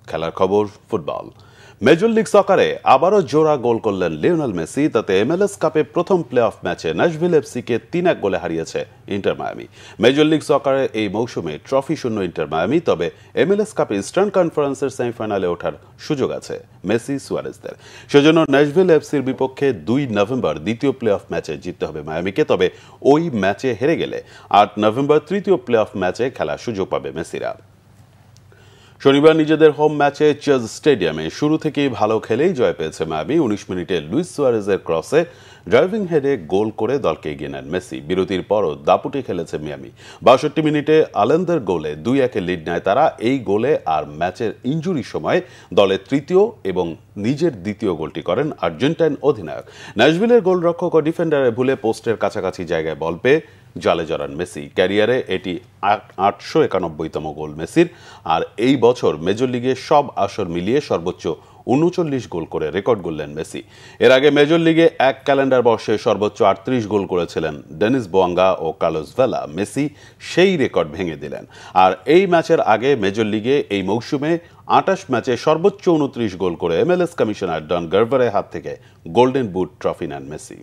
খেলার খবর football. Major league সকারে আবারও জোড়া গোল করলেন লিওনেল মেসি। তাতে MLS কাপে প্রথম প্লে অফ ম্যাচে ন্যাশভিল এফসিকে 3-1 গোলে হারিয়েছে ইন্টার মায়ামি। মেজর লিগ সকারে এই মৌসুমে ট্রফি শূন্য ইন্টার মায়ামি, তবে MLS কাপে ইস্টার্ন কনফারেন্সের সেমিফাইনালে ওঠার সুযোগ আছে মেসি সুয়ারেজদের। সেজন্য ন্যাশভিল এফসির বিপক্ষে 2 নভেম্বর দ্বিতীয় প্লে অফ ম্যাচে জিততে হবে মায়ামিকে। তবে ওই ম্যাচে হেরে গেলে 8 নভেম্বর তৃতীয় প্লে অফ ম্যাচে খেলার সুযোগ পাবে মেসিরা। শনিবার নিজেদের হোম ম্যাচে চেজ স্টেডিয়ামে শুরু থেকেই ভালো খেলেই জয় পেয়েছে মায়ামি। 19 মিনিটে লুইস সুয়ারেজের ক্রসে ড্রাইভিং হেডে গোল করে দলকে এগিয়ে নেন মেসি। বিরতির পরও দাপুটে খেলেছে মিয়ামি। 62 মিনিটে আলেন্দের গোলে 2-1 লিড নেয় তারা। এই গোলে আর ম্যাচের ইনজুরি সময় দলের তৃতীয় এবং নিজের দ্বিতীয় গোলটি করেন আর্জেন্টাইন অধিনায়ক। ন্যাশভিলের গোলরক্ষক ও ডিফেন্ডারে ভুলে পোস্টের কাছাকাছি জায়গায় বল পেয়ে জালে জড়ান মেসি। ক্যারিয়ারে এটি 891তম গোল মেসির। আর এই বছর মেজর লিগে সব আসর মিলিয়ে সর্বোচ্চ 39 গোল করে রেকর্ড গড়লেন মেসি। এর আগে মেজর লিগে এক ক্যালেন্ডার বর্ষে সর্বোচ্চ 38 গোল করেছিলেন ডেনিস বোয়াঙ্গা ও কার্লোস ভেলা। মেসি সেই রেকর্ড ভেঙে দিলেন। আর এই ম্যাচের আগে মেজর লিগে এই মৌসুমে 28 ম্যাচে সর্বোচ্চ 29 গোল করে MLS কমিশনার ডন গার্ভারের হাত থেকে গোল্ডেন বুট ট্রফি নেন মেসি।